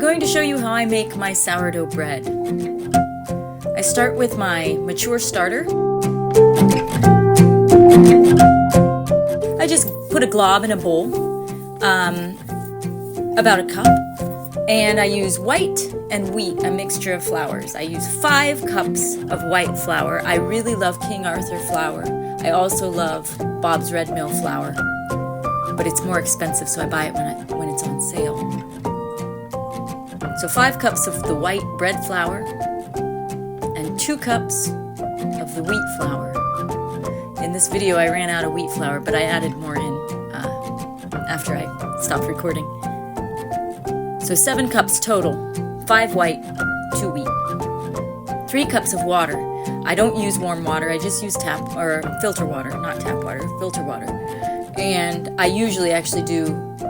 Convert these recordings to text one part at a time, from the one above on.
going to show you how I make my sourdough bread. I start with my mature starter. I just put a glob in a bowl, about a cup, and I use white and wheat, a mixture of flours. I use 5 cups of white flour. I really love King Arthur flour. I also love Bob's Red Mill flour, but it's more expensive, so I buy it when it's on sale. So 5 cups of the white bread flour and 2 cups of the wheat flour. In this video I ran out of wheat flour, but I added more in after I stopped recording. So 7 cups total, 5 white, 2 wheat. 3 cups of water. I don't use warm water, I just use filter water, not tap water, filter water. And I usually actually do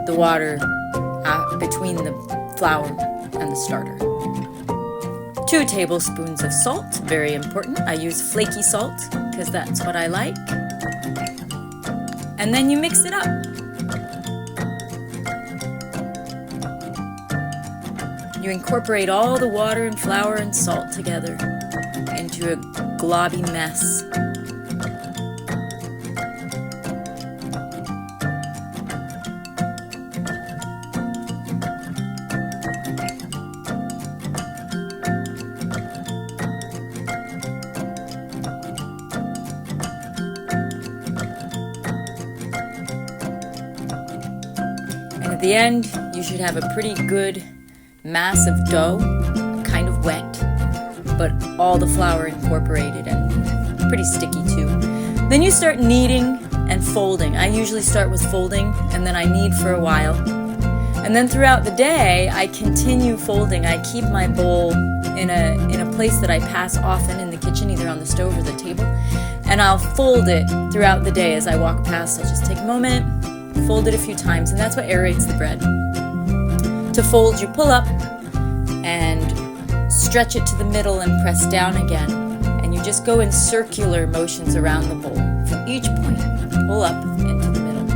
the water between the flour and the starter. 2 tablespoons of salt, very important. I use flaky salt because that's what I like. And then you mix it up. You incorporate all the water and flour and salt together into a globby mess. And at the end, you should have a pretty good mass of dough, kind of wet, but all the flour incorporated and pretty sticky too. Then you start kneading and folding. I usually start with folding and then I knead for a while. And then throughout the day, I continue folding. I keep my bowl in a place that I pass often in the kitchen, either on the stove or the table. And I'll fold it throughout the day as I walk past. I'll just take a moment, fold it a few times, and that's what aerates the bread. To fold, you pull up and stretch it to the middle and press down again. And you just go in circular motions around the bowl. From each point, pull up into the middle.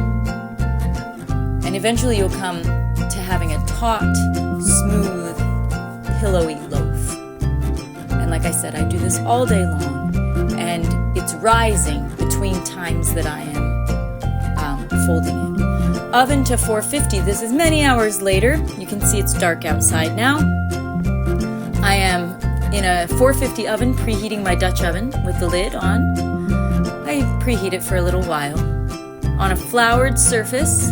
And eventually you'll come to having a taut, smooth, pillowy loaf. And like I said, I do this all day long. And it's rising between times that I am folding it. Oven to 450. This is many hours later. You can see it's dark outside now. I am in a 450 oven, preheating my Dutch oven with the lid on. I preheat it for a little while. On a floured surface,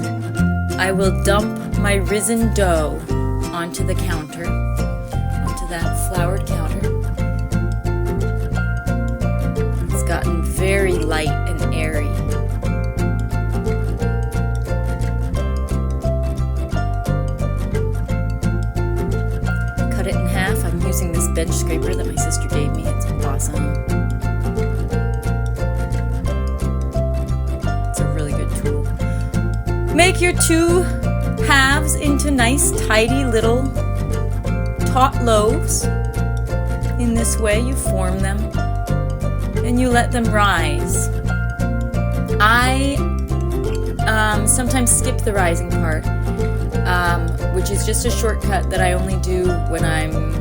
I will dump my risen dough onto the counter, onto that floured counter. It's gotten very light and airy. I'm using this bench scraper that my sister gave me. It's awesome. It's a really good tool. Make your 2 halves into nice, tidy little taut loaves. In this way, you form them and you let them rise. I sometimes skip the rising part. Which is just a shortcut that I only do when I'm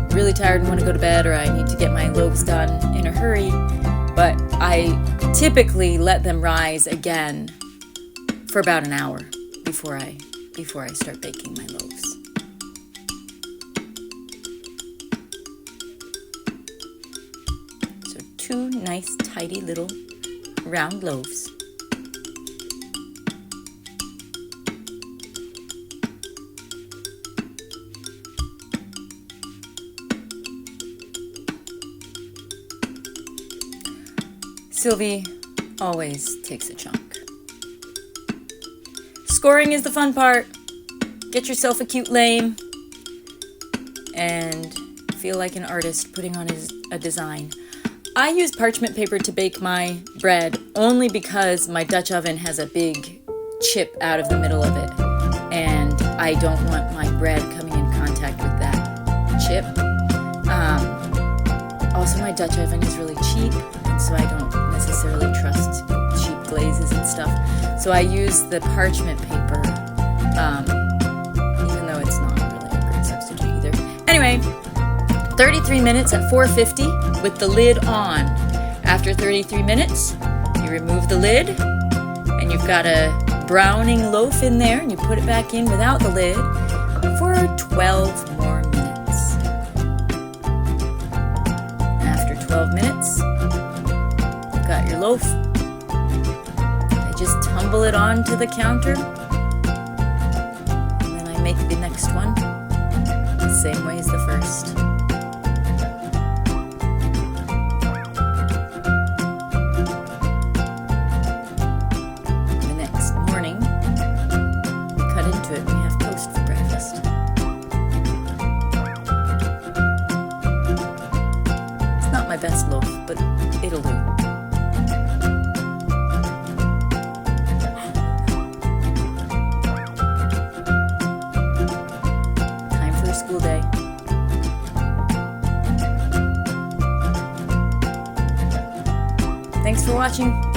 really tired and want to go to bed, or I need to get my loaves done in a hurry. But I typically let them rise again for about an hour before I start baking my loaves. So 2 nice, tidy little round loaves. Sylvie always takes a chunk. Scoring is the fun part. Get yourself a cute lame and feel like an artist putting on a design. I use parchment paper to bake my bread only because my Dutch oven has a big chip out of the middle of it, and I don't want my bread coming in contact with that chip. Also, my Dutch oven is really cheap, and so I don't necessarily trust cheap glazes and stuff. So I use the parchment paper, even though it's not really a great 33 minutes at 450 with the lid on. After 33 minutes, you remove the lid and you've got a browning loaf in there, and you put it back in without the lid for 12 more minutes. After 12 minutes, you've got your loaf. I just tumble it onto the counter, and then I make the next one the same way as the first. My best loaf, but it'll do. Time for a school day. Thanks for watching.